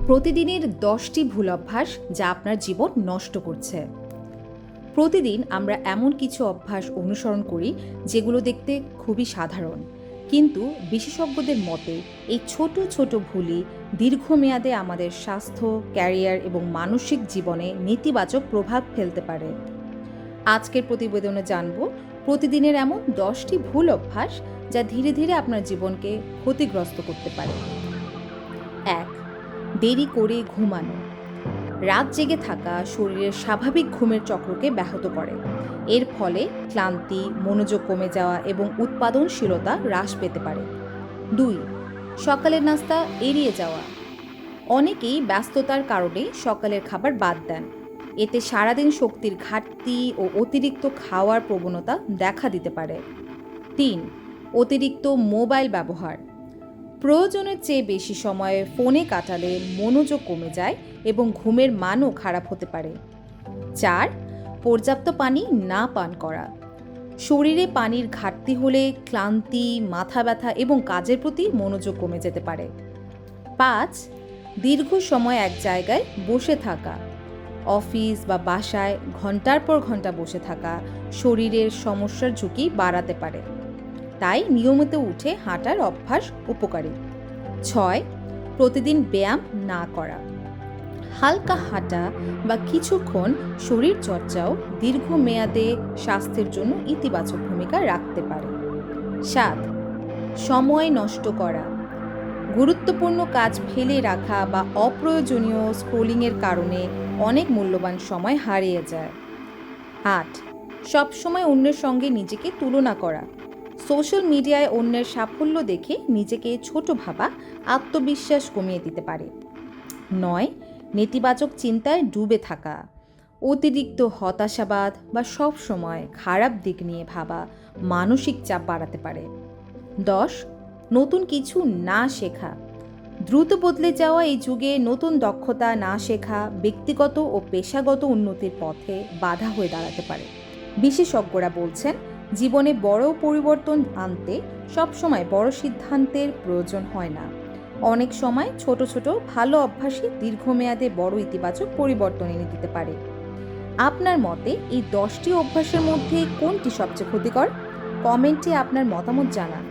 প্রতিদিনের 10টি ভুল অভ্যাস যা আপনার জীবন নষ্ট করছে। প্রতিদিন আমরা এমন কিছু অভ্যাস অনুসরণ করি যেগুলো দেখতে খুবই সাধারণ, কিন্তু বিশেষজ্ঞদের মতে এই ছোট ছোট ভুলই দীর্ঘমেয়াদে আমাদের স্বাস্থ্য, ক্যারিয়ার এবং মানসিক জীবনে নেতিবাচক প্রভাব ফেলতে পারে। আজকের প্রতিবেদনে জানব প্রতিদিনের এমন 10টি ভুল অভ্যাস যা ধীরে ধীরে আপনার জীবনকে ক্ষতিগ্রস্ত করতে পারে। 1. দেরি করে ঘুমানো। রাত জেগে থাকা শরীরের স্বাভাবিক ঘুমের চক্রকে ব্যাহত করে। এর ফলে ক্লান্তি, মনোযোগ কমে যাওয়া এবং উৎপাদনশীলতা হ্রাস পেতে পারে। 2. সকালের নাস্তা এড়িয়ে যাওয়া। অনেকেই ব্যস্ততার কারণে সকালের খাবার বাদ দেন। এতে সারাদিন শক্তির ঘাটতি ও অতিরিক্ত খাওয়ার প্রবণতা দেখা দিতে পারে। 3. অতিরিক্ত মোবাইল ব্যবহার। প্রয়োজনের চেয়ে বেশি সময় ফোনে কাটালে মনোযোগ কমে যায় এবং ঘুমের মানও খারাপ হতে পারে। 4. পর্যাপ্ত পানি না পান করা। শরীরে পানির ঘাটতি হলে ক্লান্তি, মাথা ব্যথা এবং কাজের প্রতি মনোযোগ কমে যেতে পারে। 5. দীর্ঘ সময় এক জায়গায় বসে থাকা। অফিস বা বাসায় ঘন্টার পর ঘন্টা বসে থাকা শরীরের সমস্যার ঝুঁকি বাড়াতে পারে, তাই নিয়মিত উঠে হাঁটার অভ্যাস উপকারী। 6. প্রতিদিন ব্যায়াম না করা। হালকা হাঁটা বা কিছুক্ষণ শরীর চর্চাও দীর্ঘমেয়াদে স্বাস্থ্যের জন্য ইতিবাচক ভূমিকা রাখতে পারে। 7. সময় নষ্ট করা। গুরুত্বপূর্ণ কাজ ফেলে রাখা বা অপ্রয়োজনীয় স্ক্রোলিংয়ের কারণে অনেক মূল্যবান সময় হারিয়ে যায়। 8. সবসময় অন্যের সঙ্গে নিজেকে তুলনা করা। সোশ্যাল মিডিয়ায় অন্যের সাফল্য দেখে নিজেকে ছোট ভাবা আত্মবিশ্বাস কমিয়ে দিতে পারে। 9. নেতিবাচক চিন্তায় ডুবে থাকা। অতিরিক্ত হতাশাবাদ বা সব সময় খারাপ দিক নিয়ে ভাবা মানসিক চাপ বাড়াতে পারে। 10. নতুন কিছু না শেখা। দ্রুত বদলে যাওয়া এই যুগে নতুন দক্ষতা না শেখা ব্যক্তিগত ও পেশাগত উন্নতির পথে বাধা হয়ে দাঁড়াতে পারে। বিশেষজ্ঞরা বলছেন, জীবনে বড় পরিবর্তন আনতে সবসময় বড় সিদ্ধান্তের প্রয়োজন হয় না। অনেক সময় ছোট ছোট ভালো অভ্যাসই দীর্ঘমেয়াদে বড় ইতিবাচক পরিবর্তন এনে দিতে পারে। আপনার মতে এই 10টি অভ্যাসের মধ্যে কোনটি সবচেয়ে ক্ষতিকর? কমেন্টে আপনার মতামত জানান।